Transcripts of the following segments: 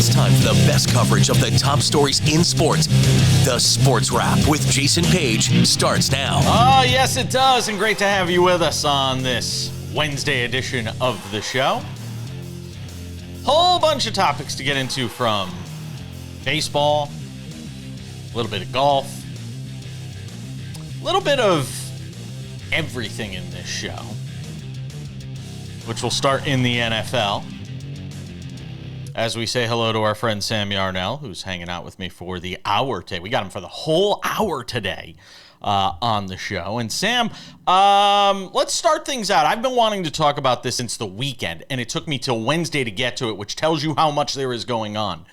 It's time for the best coverage of the top stories in sports. The Sports Wrap with Jason Page starts now. Oh, yes, it does. And great to have you with us on this Wednesday edition of the show. Whole bunch of topics to get into, from baseball, a little bit of golf, a little bit of everything in this show, which will start in the NFL. As we say hello to our friend Sam Yarnell, who's hanging out with me for the hour today. We got him for the whole hour today on the show. And Sam, let's start things out. I've been wanting to talk about this since the weekend, and it took me till Wednesday to get to it, which tells you how much there is going on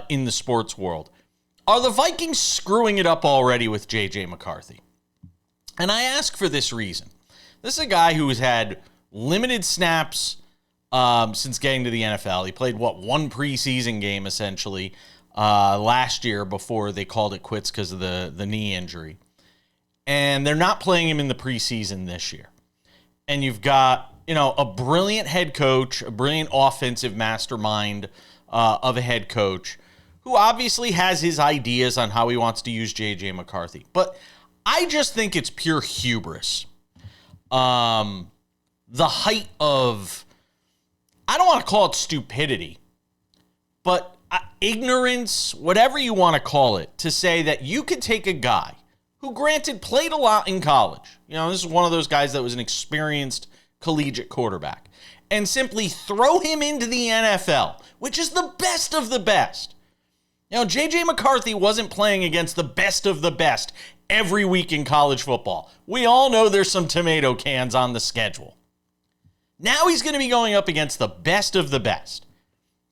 in the sports world. Are the Vikings screwing it up already with JJ McCarthy? And I ask for this reason. This is a guy who has had limited snaps since getting to the NFL. He played, one preseason game, essentially, last year before they called it quits because of the knee injury. And they're not playing him in the preseason this year. And you've got, a brilliant head coach, a brilliant offensive mastermind of a head coach who obviously has his ideas on how he wants to use J.J. McCarthy. But I just think it's pure hubris. The height of, I don't want to call it stupidity, but ignorance, whatever you want to call it, to say that you could take a guy who, granted, played a lot in college. This is one of those guys that was an experienced collegiate quarterback, and simply throw him into the NFL, which is the best of the best. J.J. McCarthy wasn't playing against the best of the best every week in college football. We all know there's some tomato cans on the schedule. Now he's going to be going up against the best of the best.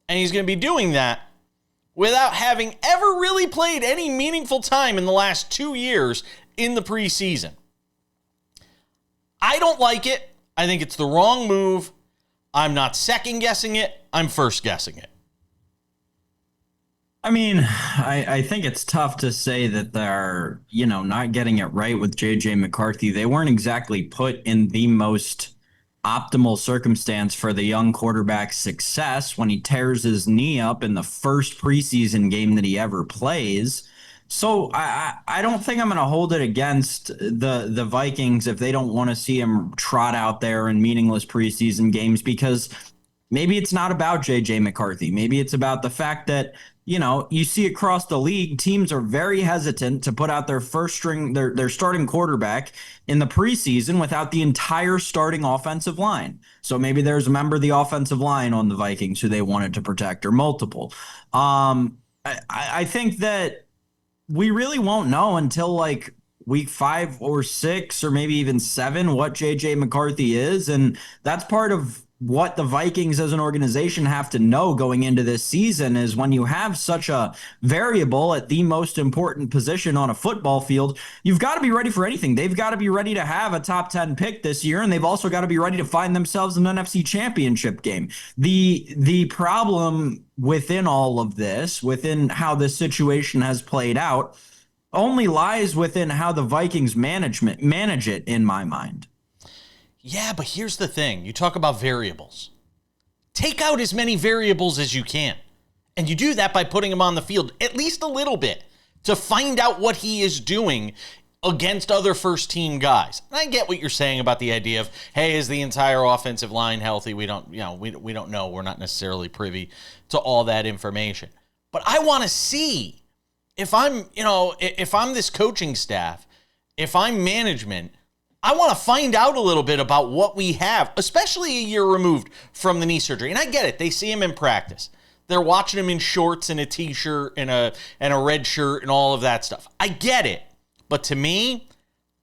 And he's going to be doing that without having ever really played any meaningful time in the last 2 years in the preseason. I don't like it. I think it's the wrong move. I'm not second guessing it. I'm first guessing it. I mean, I think it's tough to say that they're, not getting it right with JJ McCarthy. They weren't exactly put in the most optimal circumstance for the young quarterback's success when he tears his knee up in the first preseason game that he ever plays. So I don't think I'm going to hold it against the Vikings if they don't want to see him trot out there in meaningless preseason games, because maybe it's not about JJ McCarthy. Maybe it's about the fact that, you see across the league, teams are very hesitant to put out their first string, their starting quarterback in the preseason without the entire starting offensive line. So maybe there's a member of the offensive line on the Vikings who they wanted to protect, or multiple. I think that we really won't know until week 5 or 6 or maybe even 7 what JJ McCarthy is. And that's part of what the Vikings as an organization have to know going into this season, is when you have such a variable at the most important position on a football field, you've got to be ready for anything. They've got to be ready to have a top 10 pick this year, and they've also got to be ready to find themselves an NFC Championship game. The problem within all of this, within how this situation has played out, only lies within how the Vikings manage it, in my mind. Yeah, but here's the thing. You talk about variables. Take out as many variables as you can. And you do that by putting him on the field at least a little bit to find out what he is doing against other first-team guys. And I get what you're saying about the idea of, hey, is the entire offensive line healthy? We don't know. We're not necessarily privy to all that information. But I want to see, if I'm this coaching staff, if I'm management, I want to find out a little bit about what we have, especially a year removed from the knee surgery. And I get it. They see him in practice. They're watching him in shorts and a T-shirt and a red shirt and all of that stuff. I get it. But to me,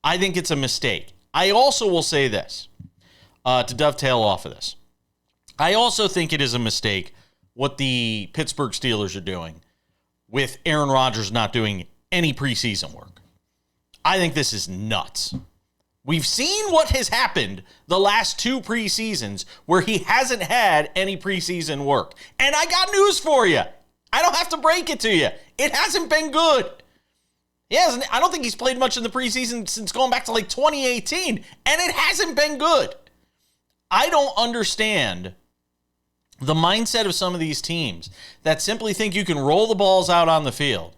I think it's a mistake. I also will say this, to dovetail off of this. I also think it is a mistake what the Pittsburgh Steelers are doing with Aaron Rodgers not doing any preseason work. I think this is nuts. We've seen what has happened the last 2 preseasons where he hasn't had any preseason work. And I got news for you. I don't have to break it to you. It hasn't been good. He hasn't. I don't think he's played much in the preseason since going back to 2018. And it hasn't been good. I don't understand the mindset of some of these teams that simply think you can roll the balls out on the field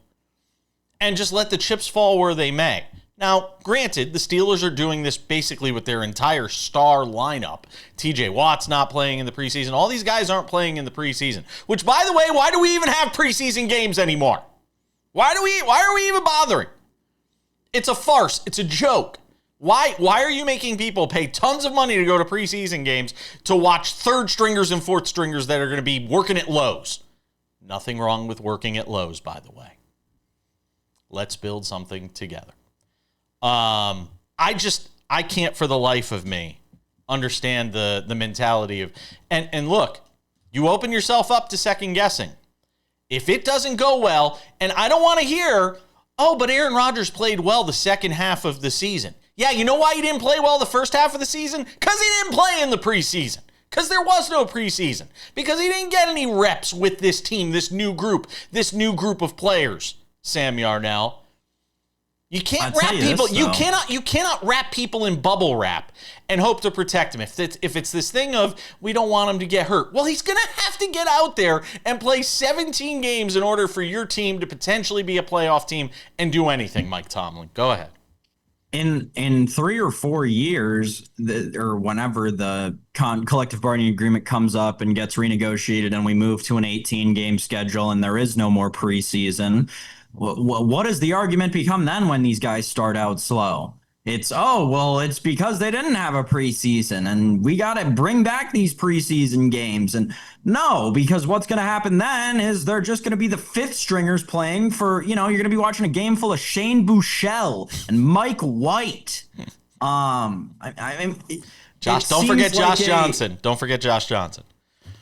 and just let the chips fall where they may. Now, granted, the Steelers are doing this basically with their entire star lineup. TJ Watt's not playing in the preseason. All these guys aren't playing in the preseason. Which, by the way, why do we even have preseason games anymore? Why are we even bothering? It's a farce. It's a joke. Why are you making people pay tons of money to go to preseason games to watch third stringers and fourth stringers that are going to be working at Lowe's? Nothing wrong with working at Lowe's, by the way. Let's build something together. I can't for the life of me understand the mentality of, and look, you open yourself up to second guessing. If it doesn't go well, and I don't want to hear, oh, but Aaron Rodgers played well the second half of the season. Yeah, you know why he didn't play well the first half of the season? Because he didn't play in the preseason. Because there was no preseason. Because he didn't get any reps with this team, this new group of players, Sam Yarnell. You can't wrap people. You cannot wrap people in bubble wrap and hope to protect them. If it's this thing of we don't want him to get hurt, well, he's going to have to get out there and play 17 games in order for your team to potentially be a playoff team and do anything. Mike Tomlin, go ahead. In 3 or 4 years, or whenever the collective bargaining agreement comes up and gets renegotiated, and we move to an 18-game schedule, and there is no more preseason. What does the argument become then when these guys start out slow? It's because they didn't have a preseason and we got to bring back these preseason games. And no, because what's going to happen then is they're just going to be the fifth stringers playing for, you're going to be watching a game full of Shane Buechele and Mike White. Josh, don't forget Josh Johnson. Don't forget Josh Johnson.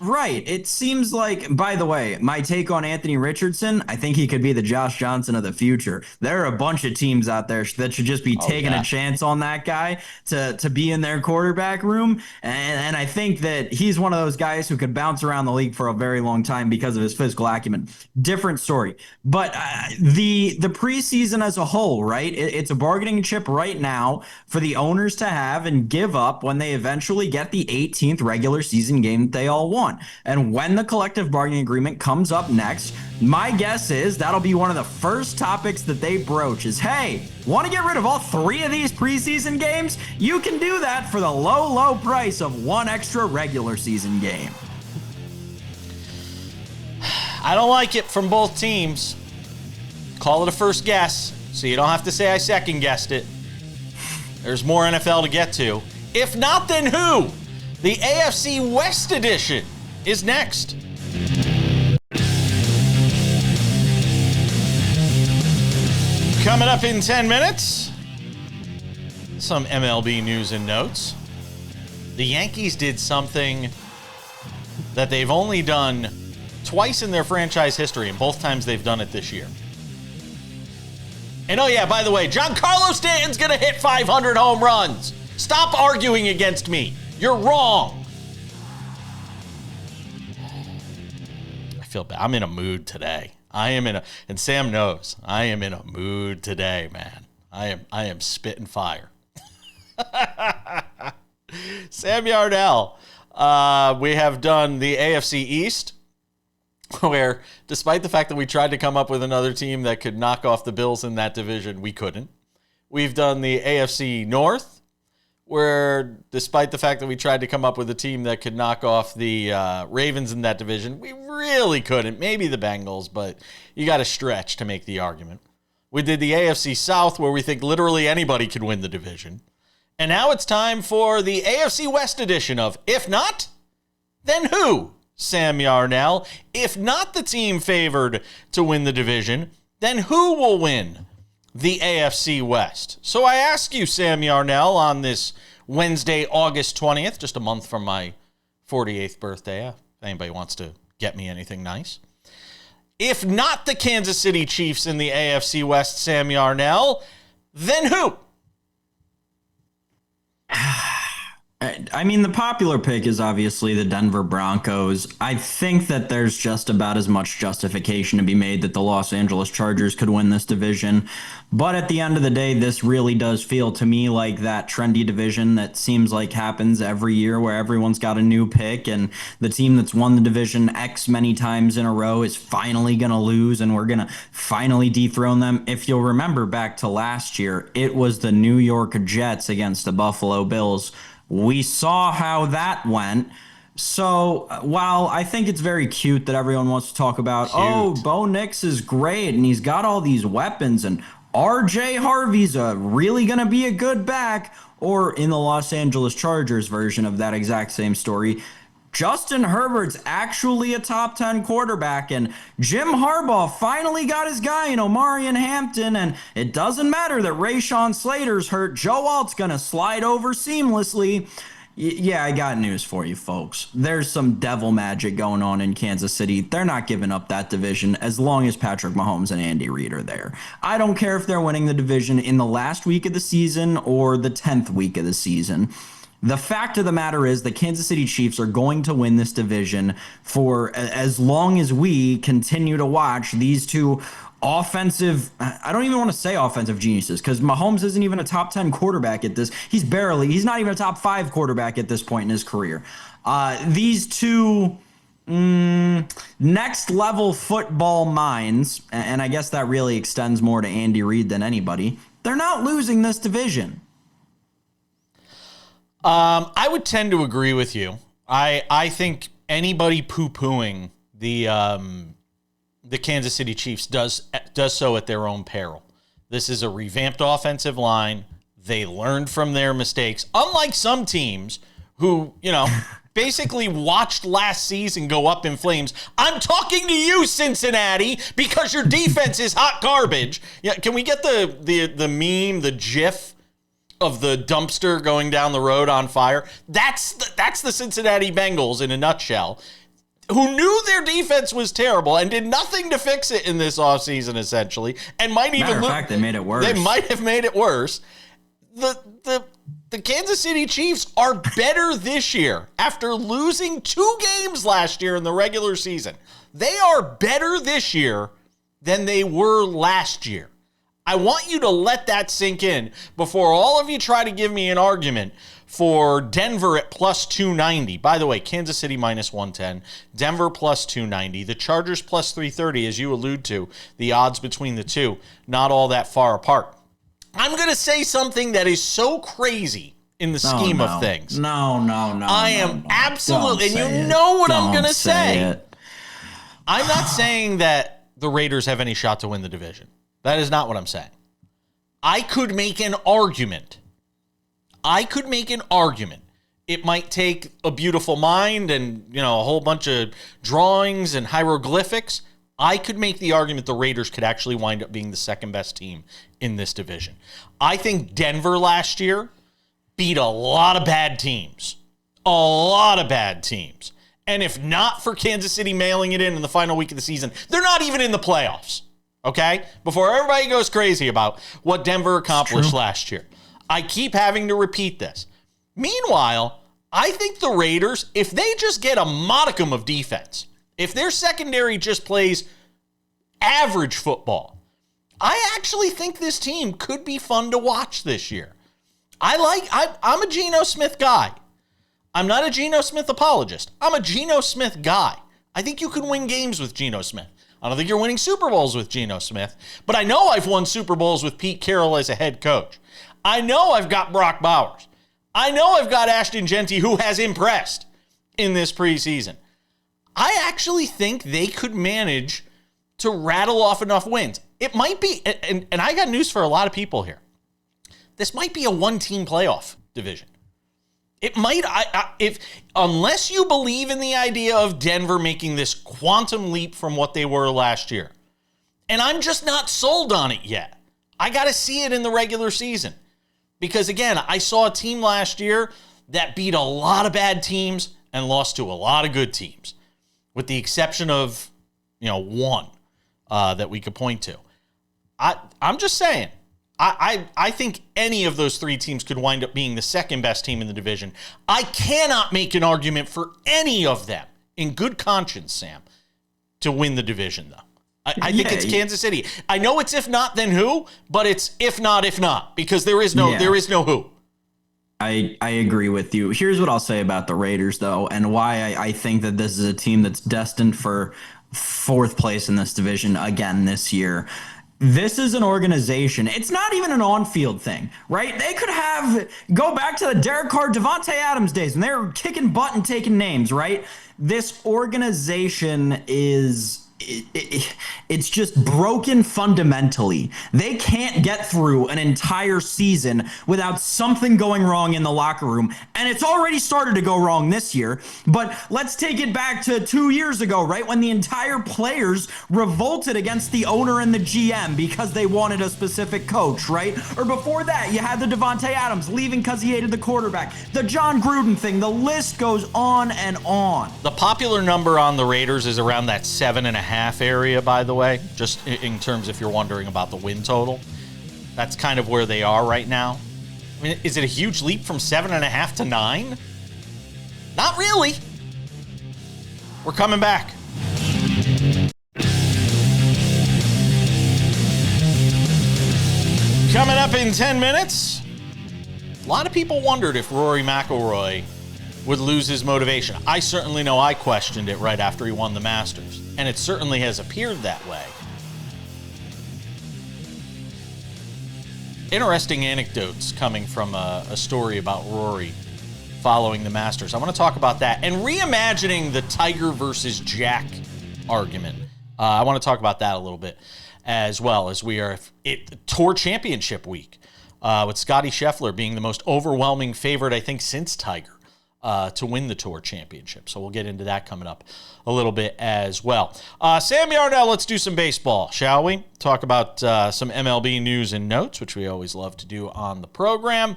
Right. It seems like, by the way, my take on Anthony Richardson, I think he could be the Josh Johnson of the future. There are a bunch of teams out there that should just be taking a chance on that guy to be in their quarterback room. And I think that he's one of those guys who could bounce around the league for a very long time because of his physical acumen. Different story. But the preseason as a whole, right? It's a bargaining chip right now for the owners to have and give up when they eventually get the 18th regular season game that they all want. And when the collective bargaining agreement comes up next, my guess is that'll be one of the first topics that they broach is, hey, want to get rid of all 3 of these preseason games? You can do that for the low price of 1 extra regular season game. I don't like it from both teams. Call it a first guess, so you don't have to say I second guessed it. There's more NFL to get to. If not, then who? The AFC West edition is next. Coming up in 10 minutes, some MLB news and notes. The Yankees did something that they've only done twice in their franchise history, and both times they've done it this year. And oh yeah, by the way, Giancarlo Stanton's going to hit 500 home runs. Stop arguing against me. You're wrong. I feel bad. I'm in a mood today. And Sam knows, I am in a mood today, man. I am spitting fire. Sam Yarnell, we have done the AFC East, where despite the fact that we tried to come up with another team that could knock off the Bills in that division, we couldn't. We've done the AFC North, where despite the fact that we tried to come up with a team that could knock off the Ravens in that division, we really couldn't. Maybe the Bengals, but you got to stretch to make the argument. We did the AFC South, where we think literally anybody could win the division. And now it's time for the AFC West edition of If Not, Then Who? Sam Yarnell. If not the team favored to win the division, then who will win the AFC West? So I ask you, Sam Yarnell, on this Wednesday, August 20th, just a month from my 48th birthday, if anybody wants to get me anything nice. If not the Kansas City Chiefs in the AFC West, Sam Yarnell, then who? I mean, the popular pick is obviously the Denver Broncos. I think that there's just about as much justification to be made that the Los Angeles Chargers could win this division. But at the end of the day, this really does feel to me like that trendy division that seems like happens every year where everyone's got a new pick and the team that's won the division X many times in a row is finally going to lose and we're going to finally dethrone them. If you'll remember back to last year, it was the New York Jets against the Buffalo Bills. We saw how that went. So while I think it's very cute that everyone wants to talk about, oh, Bo Nix is great and he's got all these weapons and RJ Harvey's really going to be a good back, or in the Los Angeles Chargers version of that exact same story, Justin Herbert's actually a top 10 quarterback, and Jim Harbaugh finally got his guy in Omari and Hampton, and it doesn't matter that Rashawn Slater's hurt. Joe Alt's going to slide over seamlessly. Yeah, I got news for you, folks. There's some devil magic going on in Kansas City. They're not giving up that division as long as Patrick Mahomes and Andy Reid are there. I don't care if they're winning the division in the last week of the season or the 10th week of the season. The fact of the matter is the Kansas City Chiefs are going to win this division for as long as we continue to watch these two offensive, I don't even want to say offensive geniuses because Mahomes isn't even a top 10 quarterback at this. He's not even a top 5 quarterback at this point in his career. These two next level football minds, and I guess that really extends more to Andy Reid than anybody, they're not losing this division. I would tend to agree with you. I think anybody poo-pooing the Kansas City Chiefs does so at their own peril. This is a revamped offensive line. They learned from their mistakes. Unlike some teams who, basically watched last season go up in flames. I'm talking to you, Cincinnati, because your defense is hot garbage. Yeah, can we get the meme, the GIF of the dumpster going down the road on fire? That's the Cincinnati Bengals in a nutshell, who knew their defense was terrible and did nothing to fix it in this offseason, essentially, and might even... Matter of fact, they made it worse. They might have made it worse. The Kansas City Chiefs are better this year after losing 2 games last year in the regular season. They are better this year than they were last year. I want you to let that sink in before all of you try to give me an argument for Denver at plus 290. By the way, Kansas City minus 110, Denver plus 290, the Chargers plus 330, as you allude to, the odds between the two, not all that far apart. I'm going to say something that is so crazy in the scheme of things. No. I am absolutely, and you know what I'm going to say. I'm not saying that the Raiders have any shot to win the division. That is not what I'm saying. I could make an argument. It might take a beautiful mind and, a whole bunch of drawings and hieroglyphics. I could make the argument the Raiders could actually wind up being the second best team in this division. I think Denver last year beat a lot of bad teams. And if not for Kansas City mailing it in the final week of the season, they're not even in the playoffs. Okay? Before everybody goes crazy about what Denver accomplished last year. I keep having to repeat this. Meanwhile, I think the Raiders, if they just get a modicum of defense, if their secondary just plays average football, I actually think this team could be fun to watch this year. I'm a Geno Smith guy. I'm not a Geno Smith apologist. I'm a Geno Smith guy. I think you can win games with Geno Smith. I don't think you're winning Super Bowls with Geno Smith, but I know I've won Super Bowls with Pete Carroll as a head coach. I know I've got Brock Bowers. I know I've got Ashton Genty, who has impressed in this preseason. I actually think they could manage to rattle off enough wins. It might be, and I got news for a lot of people here. This might be a one-team playoff division. It might, unless you believe in the idea of Denver making this quantum leap from what they were last year. And I'm just not sold on it yet. I got to see it in the regular season. Because again, I saw a team last year that beat a lot of bad teams and lost to a lot of good teams. With the exception of, one that we could point to. I'm just saying, I think any of those three teams could wind up being the second best team in the division. I cannot make an argument for any of them in good conscience, Sam, to win the division, though. I think it's Kansas City. I know it's if not, then who, but it's if not, because there is no who. I agree with you. Here's what I'll say about the Raiders, though, and why I think that this is a team that's destined for fourth place in this division again this year. This is an organization. It's not even an on-field thing, right? They could go back to the Derek Carr, Devontae Adams days when they were kicking butt and taking names, right? This organization is... It's just broken fundamentally. They can't get through an entire season without something going wrong in the locker room. And it's already started to go wrong this year. But let's take it back to 2 years ago, right? When the entire players revolted against the owner and the GM because they wanted a specific coach, right? Or before that, you had the Devontae Adams leaving because he hated the quarterback. The John Gruden thing. The list goes on and on. The popular number on the Raiders is around that 7.5 area, by the way, just in terms if you're wondering about the win total. That's kind of where they are right now. I mean, is it a huge leap from 7.5 to 9? Not really. We're coming back. Coming up in 10 minutes, a lot of people wondered if Rory McIlroy would lose his motivation. I certainly know I questioned it right after he won the Masters, and it certainly has appeared that way. Interesting anecdotes coming from a story about Rory following the Masters. I want to talk about that and reimagining the Tiger versus Jack argument. I want to talk about that a little bit as well, as we are at Tour Championship week, with Scottie Scheffler being the most overwhelming favorite, I think, since Tiger. To win the Tour Championship. So we'll get into that coming up a little bit as well. Sam Yarnell, let's do some baseball, shall we? Talk about some MLB news and notes, which we always love to do on the program.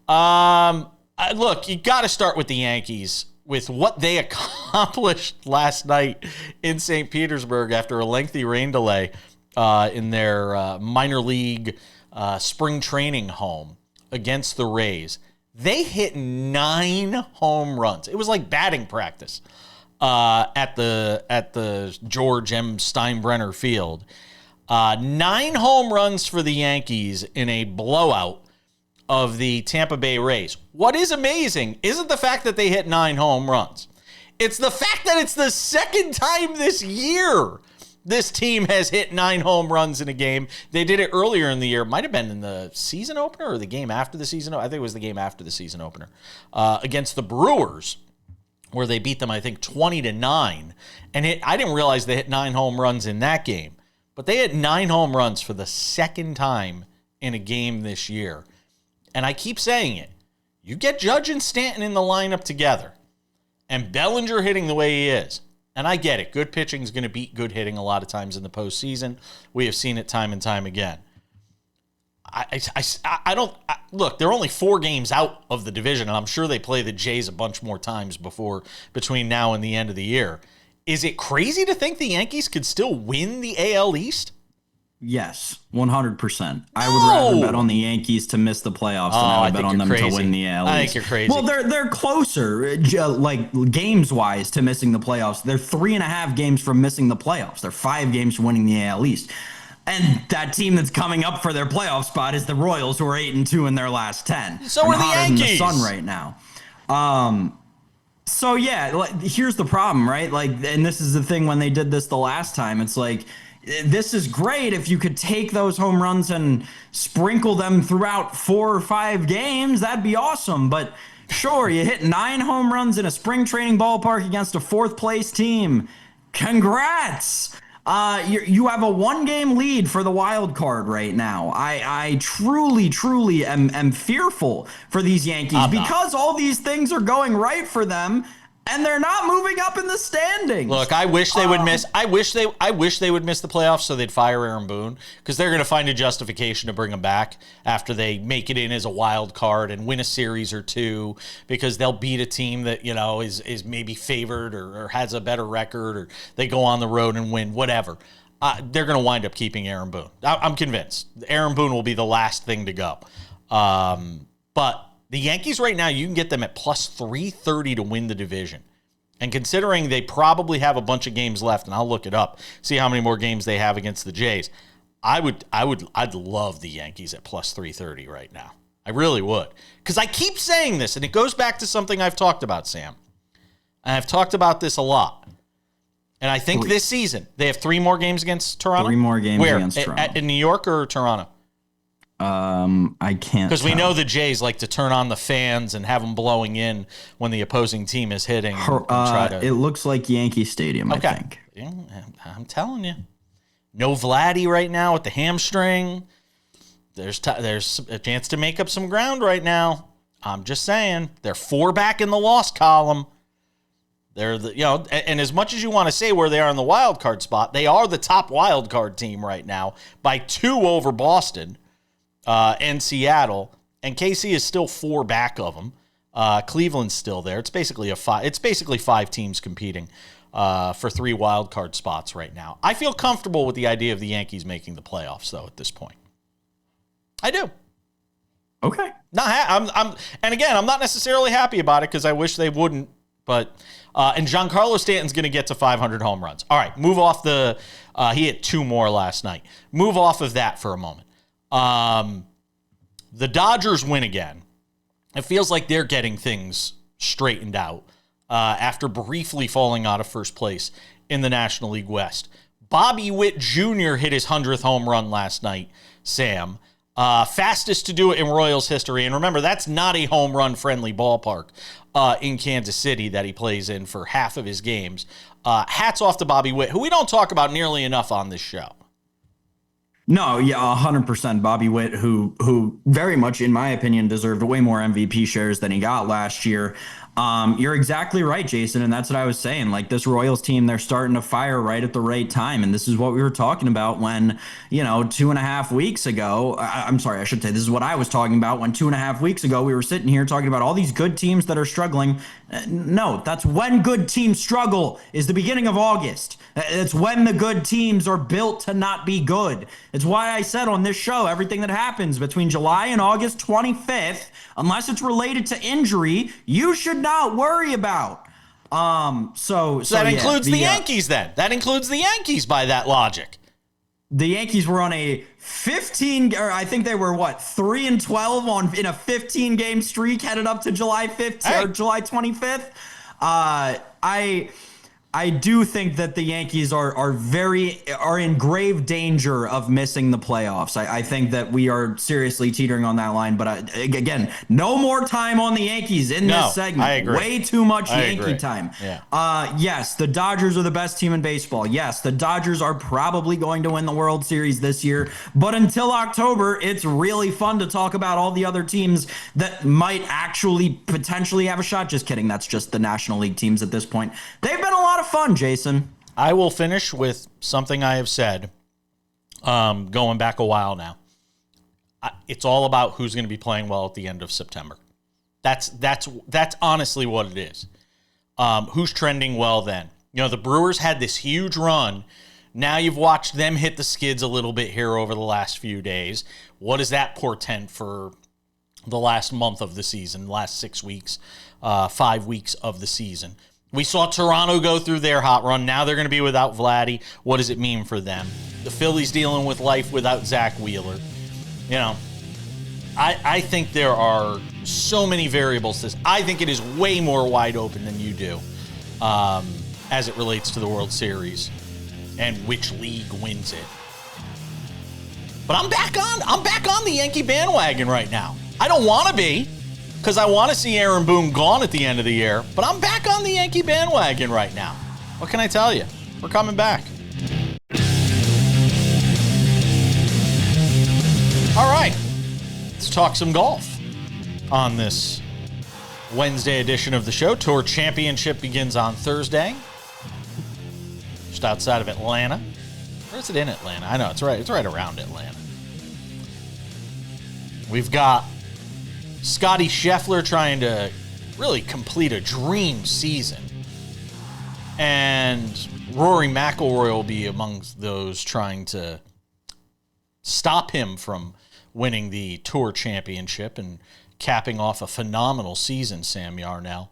Look, you got to start with the Yankees, with what they accomplished last night in St. Petersburg after a lengthy rain delay in their minor league spring training home against the Rays. They hit 9 home runs. It was like batting practice at the George M. Steinbrenner Field. 9 home runs for the Yankees in a blowout of the Tampa Bay Rays. What is amazing isn't the fact that they hit 9 home runs. It's the fact that it's the second time this year this team has hit 9 home runs in a game. They did it earlier in the year. Might have been in the season opener or the game after the season. I think it was the game after the season opener against the Brewers, where they beat them, I think, 20-9. And I didn't realize they hit 9 home runs in that game. But they hit 9 home runs for the second time in a game this year. And I keep saying it. You get Judge and Stanton in the lineup together, and Bellinger hitting the way he is. And I get it. Good pitching is going to beat good hitting a lot of times in the postseason. We have seen it time and time again. Look, they're only 4 games out of the division, and I'm sure they play the Jays a bunch more times between now and the end of the year. Is it crazy to think the Yankees could still win the AL East? Yes, 100%. I would rather bet on the Yankees to miss the playoffs than I would bet on them to win the AL East. I think you're crazy. Well, they're closer, like games-wise, to missing the playoffs. They're 3.5 games from missing the playoffs. They're 5 games from winning the AL East. And that team that's coming up for their playoff spot is the Royals, who are 8-2 in their last 10. So are the Yankees. In the sun right now. So yeah, here's the problem, right? And this is the thing when they did this the last time. It's like, this is great if you could take those home runs and sprinkle them throughout 4 or 5 games. That'd be awesome. But sure, you hit 9 home runs in a spring training ballpark against a 4th place team. Congrats. You have a 1-game lead for the wild card right now. I truly am fearful for these Yankees because all these things are going right for them. And they're not moving up in the standings. Look, I wish they would miss. I wish they would miss the playoffs so they'd fire Aaron Boone, because they're going to find a justification to bring him back after they make it in as a wild card and win a series or 2, because they'll beat a team that is maybe favored or has a better record, or they go on the road and win, whatever. they're going to wind up keeping Aaron Boone. I'm convinced. Aaron Boone will be the last thing to go. But the Yankees right now, you can get them at plus 330 to win the division. And considering they probably have a bunch of games left, and I'll look it up, see how many more games they have against the Jays, I'd love the Yankees at plus 330 right now. I really would. Because I keep saying this, and it goes back to something I've talked about, Sam. And I've talked about this a lot. And I think this season, they have 3 more games against Toronto? 3 more games against Toronto. In New York or Toronto? I can't. Because we know the Jays like to turn on the fans and have them blowing in when the opposing team is hitting. It looks like Yankee Stadium, okay. I think. I'm telling you. No Vladdy right now with the hamstring. There's a chance to make up some ground right now. I'm just saying. They're 4 back in the loss column. They're and as much as you want to say where they are in the wild card spot, they are the top wild card team right now by 2 over Boston and Seattle, and KC is still 4 back of them. Cleveland's still there. It's basically 5 teams competing for 3 wild card spots right now. I feel comfortable with the idea of the Yankees making the playoffs, though, at this point. I do. Okay. And again, I'm not necessarily happy about it because I wish they wouldn't. But and Giancarlo Stanton's going to get to 500 home runs. All right, move off the. He hit 2 more last night. Move off of that for a moment. The Dodgers win again. It feels like they're getting things straightened out after briefly falling out of first place in the National League West. Bobby Witt Jr. hit his 100th home run last night, Sam. Fastest to do it in Royals history. And remember, that's not a home run friendly ballpark in Kansas City that he plays in for half of his games. Hats off to Bobby Witt, who we don't talk about nearly enough on this show. No, yeah, 100%. Bobby Witt, who very much, in my opinion, deserved way more MVP shares than he got last year. You're exactly right, Jason, and that's what I was saying. Like, this Royals team, they're starting to fire right at the right time, and this is what we were talking about when, 2.5 weeks ago, I'm sorry, I should say this is what I was talking about when 2.5 weeks ago we were sitting here talking about all these good teams that are struggling. No, that's when good teams struggle, is the beginning of August. It's when the good teams are built to not be good. It's why I said on this show, everything that happens between July and August 25th, unless it's related to injury, you should not worry about. So that includes the Yankees then. That includes the Yankees by that logic. The Yankees were on a 15, or I think they were 3-12 in a 15-game streak headed up to July 15th or July 25th. I do think that the Yankees are in grave danger of missing the playoffs. I think that we are seriously teetering on that line. But again, no more time on the Yankees in this segment. I agree. Way too much Yankee time. Yeah. Yes, the Dodgers are the best team in baseball. Yes, the Dodgers are probably going to win the World Series this year. But until October, it's really fun to talk about all the other teams that might actually potentially have a shot. Just kidding. That's just the National League teams at this point. They've been a lot of fun, Jason. I will finish with something I have said going back a while now. It's all about who's going to be playing well at the end of September. That's honestly what it is. Who's trending well then? The Brewers had this huge run. Now you've watched them hit the skids a little bit here over the last few days. What does that portend for the last month of the season, last 6 weeks, 5 weeks of the season? We saw Toronto go through their hot run. Now they're going to be without Vladdy. What does it mean for them? The Phillies dealing with life without Zach Wheeler. I think there are so many variables to this. I think it is way more wide open than you do as it relates to the World Series and which league wins it. But I'm back on the Yankee bandwagon right now. I don't want to be, because I want to see Aaron Boone gone at the end of the year, but I'm back on the Yankee bandwagon right now. What can I tell you? We're coming back. All right, let's talk some golf on this Wednesday edition of the show. Tour Championship begins on Thursday, just outside of Atlanta. Or is it in Atlanta? I know, it's right around Atlanta. We've got Scottie Scheffler trying to really complete a dream season. And Rory McIlroy will be amongst those trying to stop him from winning the Tour Championship and capping off a phenomenal season, Sam Yarnell.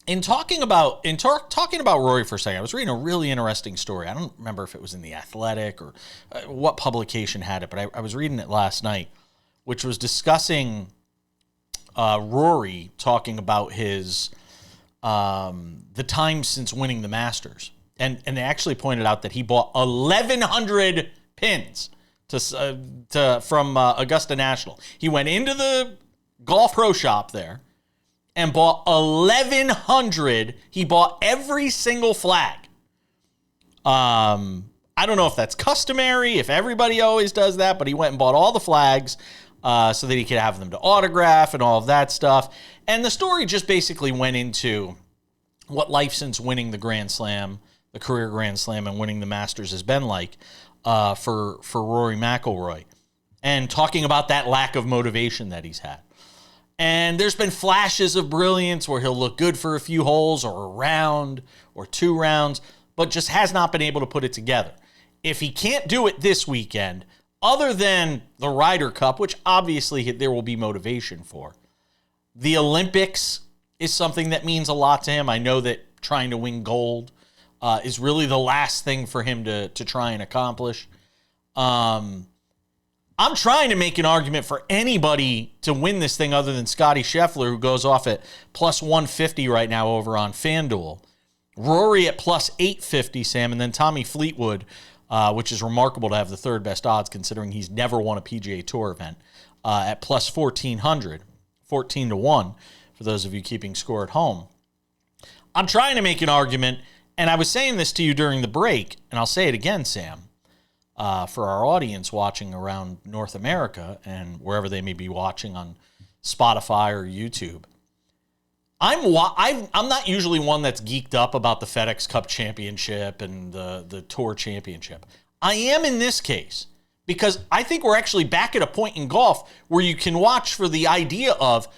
In talking about Rory for a second, I was reading a really interesting story. I don't remember if it was in The Athletic or what publication had it, but I was reading it last night, which was discussing Rory talking about his the time since winning the Masters, and they actually pointed out that he bought 1,100 pins from Augusta National. He went into the golf pro shop there and bought 1,100. He bought every single flag. I don't know if that's customary, if everybody always does that, but he went and bought all the flags so that he could have them to autograph and all of that stuff. And the story just basically went into what life since winning the Grand Slam, the career Grand Slam, and winning the Masters has been like for Rory McIlroy, and talking about that lack of motivation that he's had. And there's been flashes of brilliance where he'll look good for a few holes or a round or 2 rounds, but just has not been able to put it together. If he can't do it this weekend, other than the Ryder Cup, which obviously there will be motivation for, the Olympics is something that means a lot to him. I know that trying to win gold is really the last thing for him to try and accomplish. I'm trying to make an argument for anybody to win this thing other than Scottie Scheffler, who goes off at plus 150 right now over on FanDuel. Rory at plus 850, Sam, and then Tommy Fleetwood, which is remarkable to have the third best odds considering he's never won a PGA Tour event, at plus 1,400, 14-1 for those of you keeping score at home. I'm trying to make an argument, and I was saying this to you during the break, and I'll say it again, Sam. For our audience watching around North America and wherever they may be watching on Spotify or YouTube, I'm not usually one that's geeked up about the FedEx Cup Championship and the Tour Championship. I am in this case because I think we're actually back at a point in golf where you can watch for the idea of,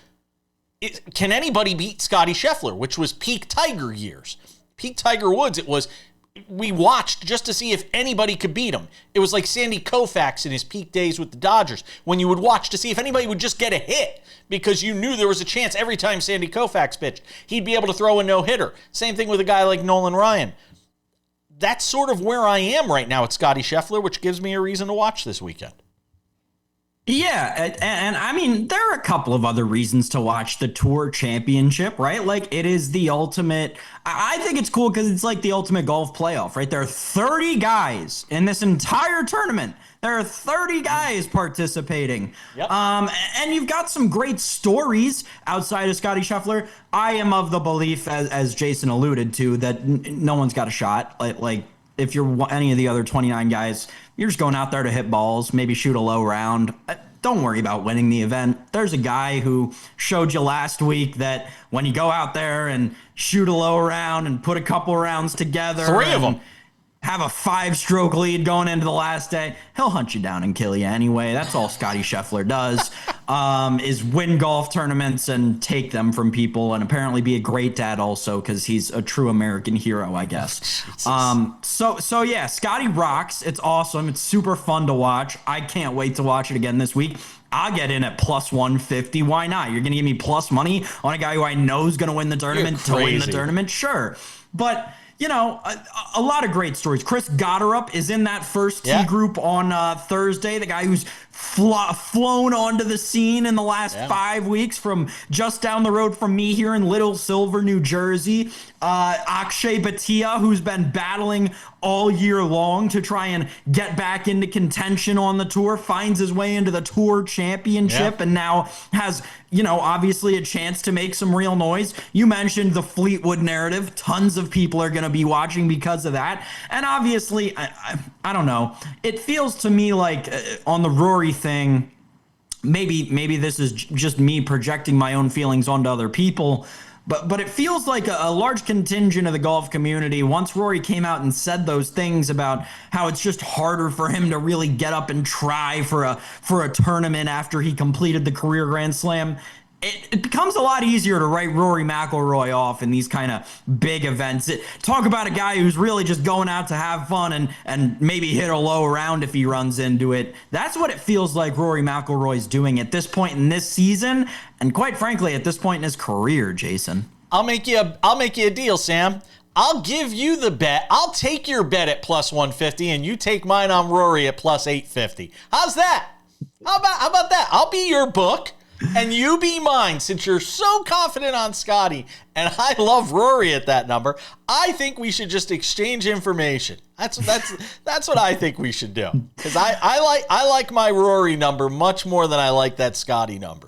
can anybody beat Scottie Scheffler, which was peak Tiger years. Peak Tiger Woods, we watched just to see if anybody could beat him. It was like Sandy Koufax in his peak days with the Dodgers, when you would watch to see if anybody would just get a hit because you knew there was a chance every time Sandy Koufax pitched, he'd be able to throw a no-hitter. Same thing with a guy like Nolan Ryan. That's sort of where I am right now at Scottie Scheffler, which gives me a reason to watch this weekend. Yeah, and I mean, there are a couple of other reasons to watch the Tour Championship, right? Like, it is the ultimate. I think it's cool because it's like the ultimate golf playoff, right? There are 30 guys in this entire tournament. There are 30 guys participating. Yep. And you've got some great stories outside of Scottie Scheffler. I am of the belief, as Jason alluded to, that no one's got a shot. Like if you're any of the other 29 guys, you're just going out there to hit balls, maybe shoot a low round. Don't worry about winning the event. There's a guy who showed you last week that when you go out there and shoot a low round and put a couple rounds together, 3 of them, have a 5-stroke lead going into the last day, he'll hunt you down and kill you anyway. That's all Scottie Scheffler does, is win golf tournaments and take them from people, and apparently be a great dad also because he's a true American hero, I guess. So yeah, Scottie rocks. It's awesome. It's super fun to watch. I can't wait to watch it again this week. I'll get in at plus 150. Why not? You're going to give me plus money on a guy who I know is going to win the tournament to win the tournament? Sure. But you know, a lot of great stories. Chris Gotterup is in that first tee group on Thursday. The guy who's flown onto the scene in the last 5 weeks from just down the road from me here in Little Silver, New Jersey. Akshay Bhatia, who's been battling all year long to try and get back into contention on the tour, finds his way into the Tour Championship and now has, you know, obviously a chance to make some real noise. You mentioned the Fleetwood narrative. Tons of people are going to be watching because of that. And obviously, I don't know. It feels to me like on the Rory thing, maybe this is just me projecting my own feelings onto other people, but it feels like a large contingent of the golf community, once Rory came out and said those things about how it's just harder for him to really get up and try for a tournament after he completed the career Grand Slam, it becomes a lot easier to write Rory McIlroy off in these kind of big events. Talk about a guy who's really just going out to have fun and maybe hit a low round if he runs into it. That's what it feels like Rory McIlroy's doing at this point in this season, and quite frankly, at this point in his career, Jason. I'll make you a deal, Sam. I'll give you the bet. I'll take your bet at plus 150, and you take mine on Rory at plus 850. How's that? How about that? I'll be your book. And you be mine, since you're so confident on Scottie, and I love Rory at that number. I think we should just exchange information. That's what I think we should do. Because I like my Rory number much more than I like that Scottie number.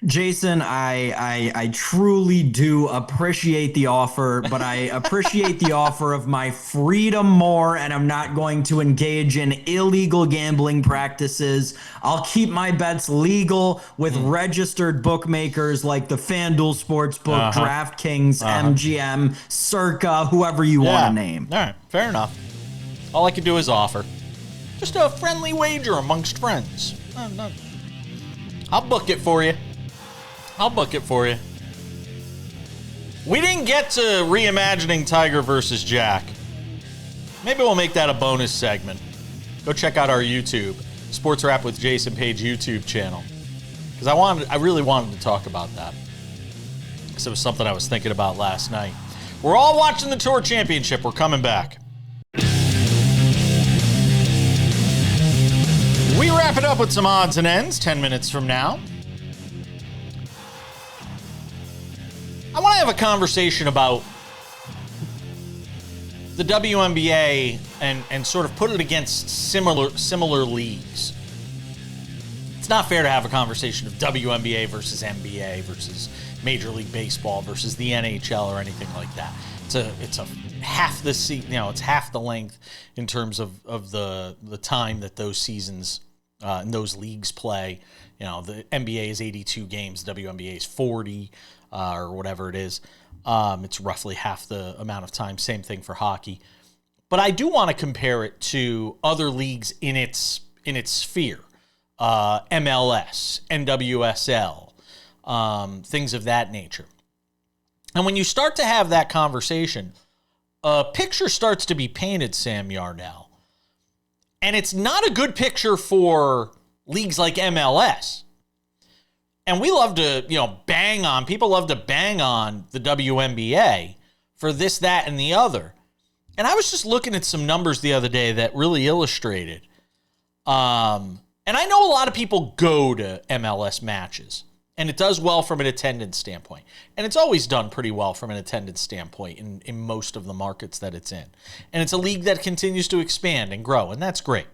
Jason, I truly do appreciate the offer, but I appreciate the offer of my freedom more, and I'm not going to engage in illegal gambling practices. I'll keep my bets legal with registered bookmakers like the FanDuel Sportsbook, DraftKings, MGM, Circa, whoever you want to name. All right, fair enough. All I can do is offer. Just a friendly wager amongst friends. I'll book it for you. We didn't get to reimagining Tiger versus Jack. Maybe we'll make that a bonus segment. Go check out our YouTube, SportsWrap with Jason Page YouTube channel. Because I really wanted to talk about that. Because it was something I was thinking about last night. We're all watching the Tour Championship. We're coming back. We wrap it up with some odds and ends 10 minutes from now. I want to have a conversation about the WNBA and sort of put it against similar leagues. It's not fair to have a conversation of WNBA versus NBA versus Major League Baseball versus the NHL or anything like that. It's a half the it's half the length in terms of the time that those seasons and those leagues play. The NBA is 82 games, WNBA is 40. Or whatever it is. It's roughly half the amount of time. Same thing for hockey. But I do want to compare it to other leagues in its sphere. MLS, NWSL, things of that nature. And when you start to have that conversation, a picture starts to be painted, Sam Yarnell. And it's not a good picture for leagues like MLS. And we love to, people love to bang on the WNBA for this, that, and the other. And I was just looking at some numbers the other day that really illustrated. And I know a lot of people go to MLS matches, and it does well from an attendance standpoint. And it's always done pretty well from an attendance standpoint in most of the markets that it's in. And it's a league that continues to expand and grow, and that's great.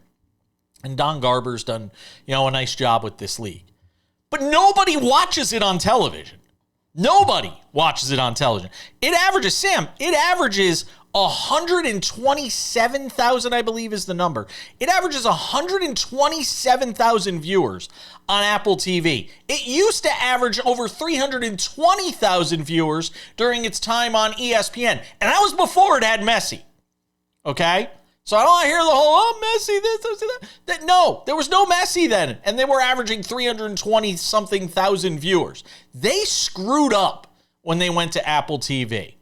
And Don Garber's done, a nice job with this league. But nobody watches it on television. Nobody watches it on television. It averages 127,000, I believe is the number. It averages 127,000 viewers on Apple TV. It used to average over 320,000 viewers during its time on ESPN. And that was before it had Messi. Okay? So I don't want to hear the whole, Messi, this, that. No, there was no Messi then. And they were averaging 320-something thousand viewers. They screwed up when they went to Apple TV.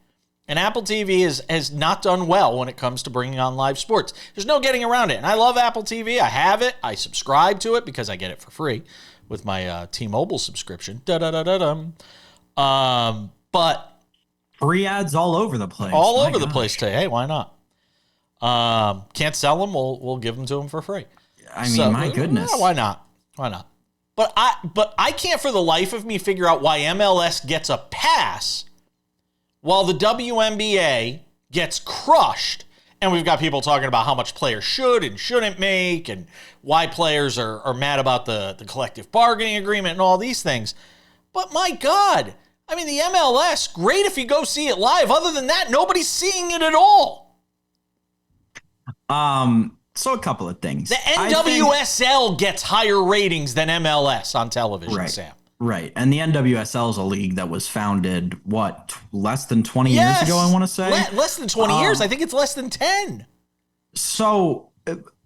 And Apple TV has not done well when it comes to bringing on live sports. There's no getting around it. And I love Apple TV. I have it. I subscribe to it because I get it for free with my T-Mobile subscription. But free ads all over the place. All over the place today. Hey, why not? Can't sell them. We'll give them to them for free. I mean, my goodness. Why not? But I can't for the life of me figure out why MLS gets a pass while the WNBA gets crushed. And we've got people talking about how much players should and shouldn't make and why players are mad about the collective bargaining agreement and all these things. But my God, I mean, the MLS, great if you go see it live. Other than that, nobody's seeing it at all. So a couple of things. The NWSL gets higher ratings than MLS on television, right, Sam. Right. And the NWSL is a league that was founded, less than 20 years ago, I want to say? Less than 20 years. I think it's less than 10. So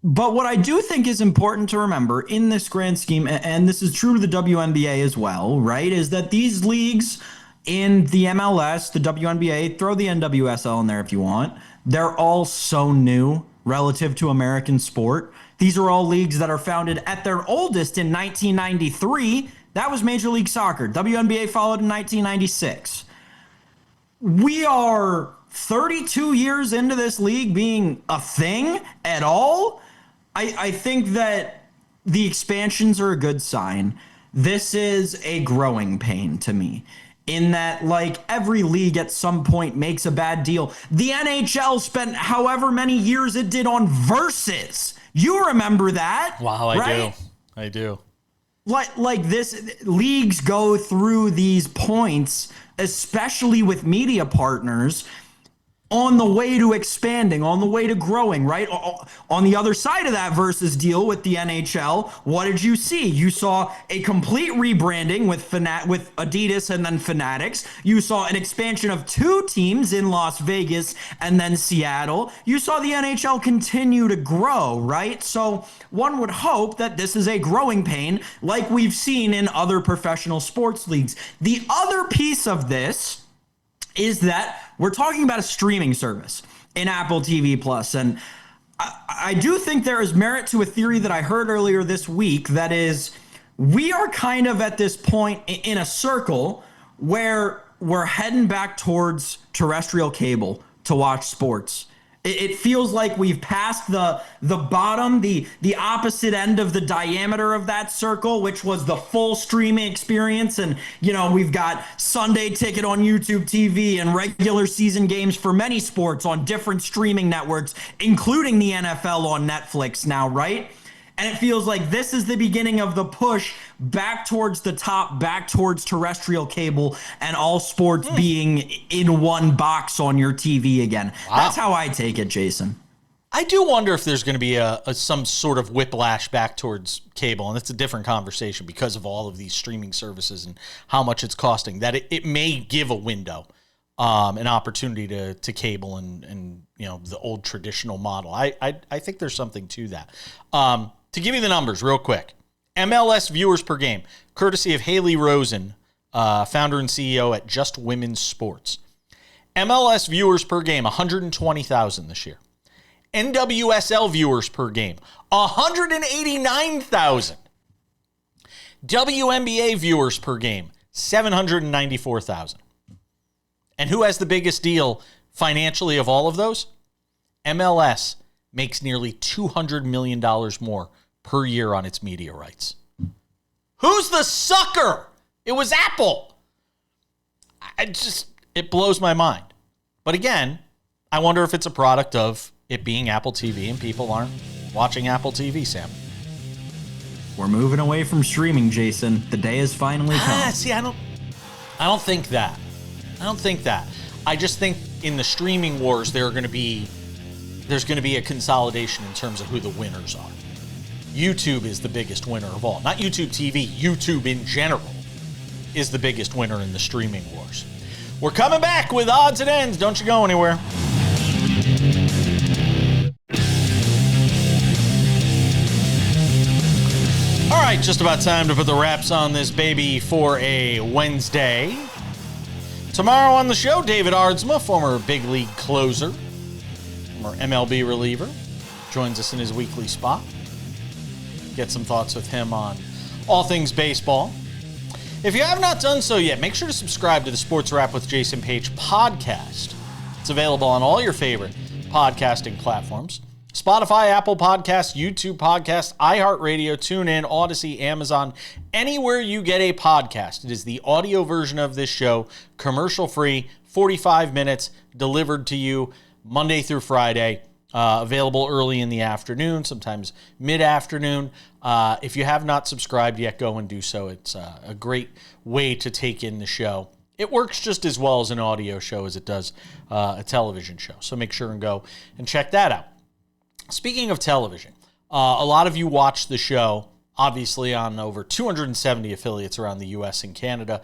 But what I do think is important to remember in this grand scheme, and this is true to the WNBA as well, right, is that these leagues in the MLS, the WNBA, throw the NWSL in there if you want, they're all so new relative to American sport. These are all leagues that are founded at their oldest in 1993. That was Major League Soccer. WNBA followed in 1996. We are 32 years into this league being a thing at all. I think that the expansions are a good sign. This is a growing pain to me, in that, like, every league at some point makes a bad deal. The NHL spent however many years it did on Versus. You remember that? Wow, right? I do. Like this, leagues go through these points, especially with media partners, on the way to expanding, on the way to growing, right? On the other side of that Versus deal with the NHL, what did you see? You saw a complete rebranding with Adidas and then Fanatics. You saw an expansion of 2 teams in Las Vegas and then Seattle. You saw the NHL continue to grow, right? So one would hope that this is a growing pain like we've seen in other professional sports leagues. The other piece of this is that we're talking about a streaming service in Apple TV Plus. And I do think there is merit to a theory that I heard earlier this week. That is, we are kind of at this point in a circle where we're heading back towards terrestrial cable to watch sports. It feels like we've passed the bottom, the opposite end of the diameter of that circle, which was the full streaming experience. And, you know, we've got Sunday Ticket on YouTube TV and regular season games for many sports on different streaming networks, including the NFL on Netflix now, right? And it feels like this is the beginning of the push back towards the top, back towards terrestrial cable, and all sports being in one box on your TV again. Wow. That's how I take it, Jason. I do wonder if there's going to be some sort of whiplash back towards cable, and it's a different conversation because of all of these streaming services and how much it's costing, that it may give a window, an opportunity to cable and you know, the old traditional model. I think there's something to that. To give you the numbers real quick, MLS viewers per game, courtesy of Haley Rosen, founder and CEO at Just Women's Sports. MLS viewers per game, 120,000 this year. NWSL viewers per game, 189,000. WNBA viewers per game, 794,000. And who has the biggest deal financially of all of those? MLS makes nearly $200 million more per year on its media rights. Who's the sucker? It was Apple. It blows my mind. But again, I wonder if it's a product of it being Apple TV and people aren't watching Apple TV, Sam. We're moving away from streaming, Jason. The day has finally come. See, I don't think that. I just think in the streaming wars, there's going to be a consolidation in terms of who the winners are. YouTube is the biggest winner of all. Not YouTube TV. YouTube in general is the biggest winner in the streaming wars. We're coming back with odds and ends. Don't you go anywhere. All right, just about time to put the wraps on this baby for a Wednesday. Tomorrow on the show, David Aardsma, former big league closer, former MLB reliever, joins us in his weekly spot. Get some thoughts with him on all things baseball. If you have not done so yet, make sure to subscribe to the Sports Wrap with Jason Page podcast. It's available on all your favorite podcasting platforms. Spotify, Apple Podcasts, YouTube Podcasts, iHeartRadio, TuneIn, Odyssey, Amazon, anywhere you get a podcast. It is the audio version of this show, commercial-free, 45 minutes, delivered to you Monday through Friday, available early in the afternoon, sometimes mid-afternoon. If you have not subscribed yet, go and do so. It's a great way to take in the show. It works just as well as an audio show as it does a television show, so make sure and go and check that out. Speaking of television, a lot of you watch the show, obviously, on over 270 affiliates around the U.S. and Canada.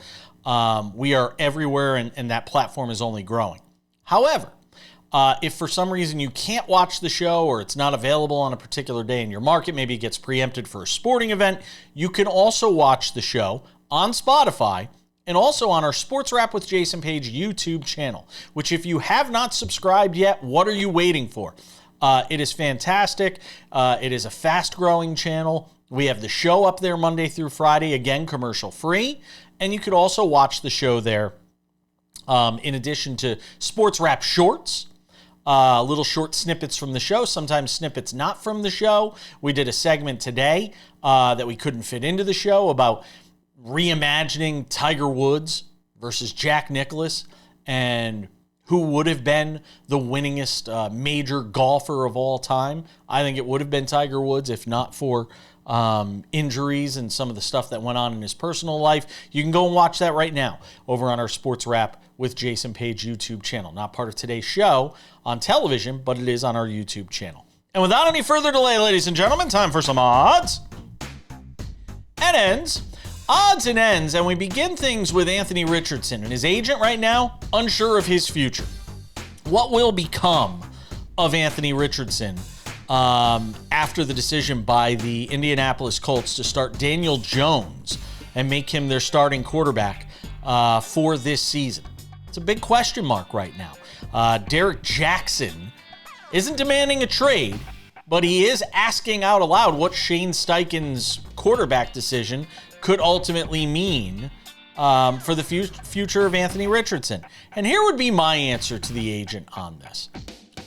We are everywhere, and that platform is only growing. However, If for some reason you can't watch the show or it's not available on a particular day in your market, maybe it gets preempted for a sporting event, you can also watch the show on Spotify and also on our SportsWrap with Jason Page YouTube channel, which if you have not subscribed yet, what are you waiting for? It is fantastic. It is a fast-growing channel. We have the show up there Monday through Friday, again, commercial-free, and you could also watch the show there in addition to SportsWrap Shorts, little short snippets from the show, sometimes snippets not from the show. We did a segment today that we couldn't fit into the show about reimagining Tiger Woods versus Jack Nicklaus and who would have been the winningest major golfer of all time. I think it would have been Tiger Woods if not for injuries and some of the stuff that went on in his personal life. You can go and watch that right now over on our Sports Wrap with Jason Page YouTube channel. Not part of today's show on television, but it is on our YouTube channel. And without any further delay, ladies and gentlemen, time for some odds and ends. Odds and ends, and we begin things with Anthony Richardson and his agent right now, unsure of his future. What will become of Anthony Richardson after the decision by the Indianapolis Colts to start Daniel Jones and make him their starting quarterback for this season? It's a big question mark right now. Derek Jackson isn't demanding a trade, but he is asking out aloud what Shane Steichen's quarterback decision could ultimately mean for the future of Anthony Richardson. And here would be my answer to the agent on this.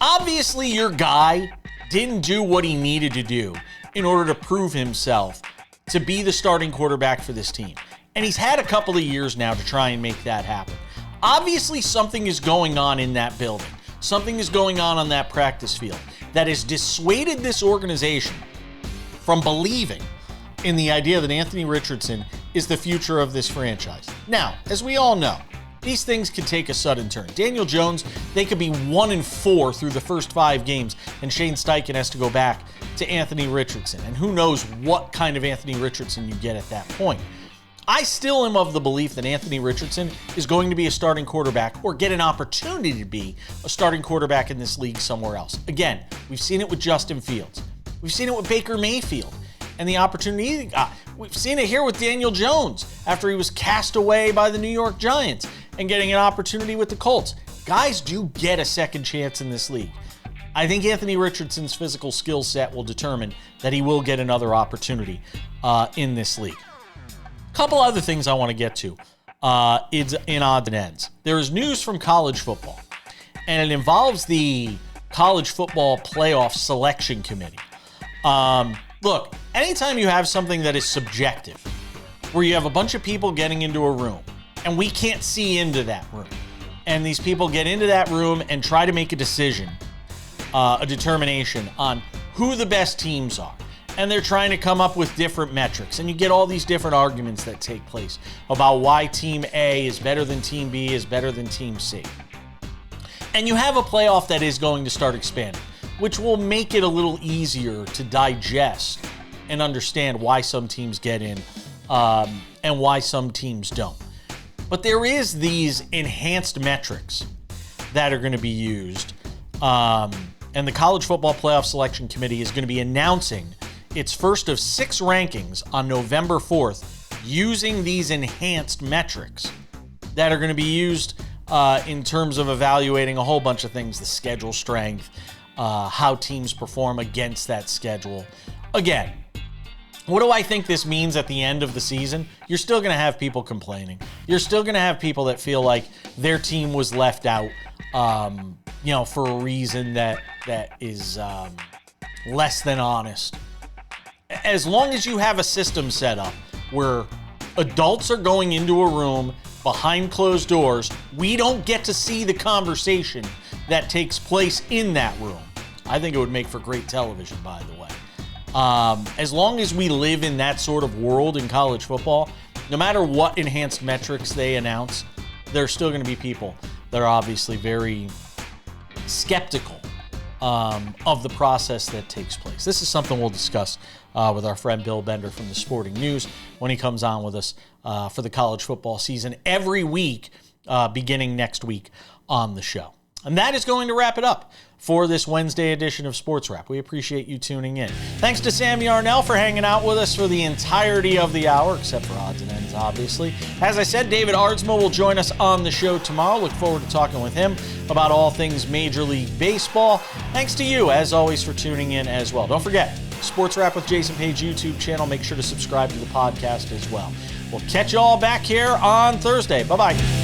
Obviously, your guy didn't do what he needed to do in order to prove himself to be the starting quarterback for this team. And he's had a couple of years now to try and make that happen. Obviously, something is going on in that building. Something is going on that practice field that has dissuaded this organization from believing in the idea that Anthony Richardson is the future of this franchise. Now, as we all know, these things could take a sudden turn. Daniel Jones, they could be 1-4 through the first 5 games, and Shane Steichen has to go back to Anthony Richardson. And who knows what kind of Anthony Richardson you get at that point. I still am of the belief that Anthony Richardson is going to be a starting quarterback or get an opportunity to be a starting quarterback in this league somewhere else. Again, we've seen it with Justin Fields. We've seen it with Baker Mayfield and the opportunity he got. We've seen it here with Daniel Jones after he was cast away by the New York Giants and getting an opportunity with the Colts. Guys do get a second chance in this league. I think Anthony Richardson's physical skill set will determine that he will get another opportunity in this league. Couple other things I want to get to is in odds and ends. There is news from college football, and it involves the College Football Playoff Selection Committee. Look, anytime you have something that is subjective, where you have a bunch of people getting into a room, and we can't see into that room, and these people get into that room and try to make a decision, a determination on who the best teams are, and they're trying to come up with different metrics, and you get all these different arguments that take place about why Team A is better than Team B is better than Team C. And you have a playoff that is going to start expanding, which will make it a little easier to digest and understand why some teams get in and why some teams don't. But there is these enhanced metrics that are going to be used, and the College Football Playoff Selection Committee is going to be announcing its first of 6 rankings on November 4th using these enhanced metrics that are going to be used in terms of evaluating a whole bunch of things, the schedule strength, how teams perform against that schedule. Again, what do I think this means at the end of the season? You're still going to have people complaining. You're still going to have people that feel like their team was left out, for a reason that is less than honest. As long as you have a system set up where adults are going into a room behind closed doors, we don't get to see the conversation that takes place in that room. I think it would make for great television, by the way. As long as we live in that sort of world in college football, no matter what enhanced metrics they announce, there are still going to be people that are obviously very skeptical of the process that takes place. This is something we'll discuss with our friend Bill Bender from the Sporting News when he comes on with us for the college football season every week, beginning next week on the show. And that is going to wrap it up for this Wednesday edition of Sports Wrap. We appreciate you tuning in. Thanks to Sam Yarnell for hanging out with us for the entirety of the hour, except for odds and ends, obviously. As I said, David Ardsma will join us on the show tomorrow. Look forward to talking with him about all things Major League Baseball. Thanks to you, as always, for tuning in as well. Don't forget, Sports Wrap with Jason Page YouTube channel. Make sure to subscribe to the podcast as well. We'll catch you all back here on Thursday. Bye-bye.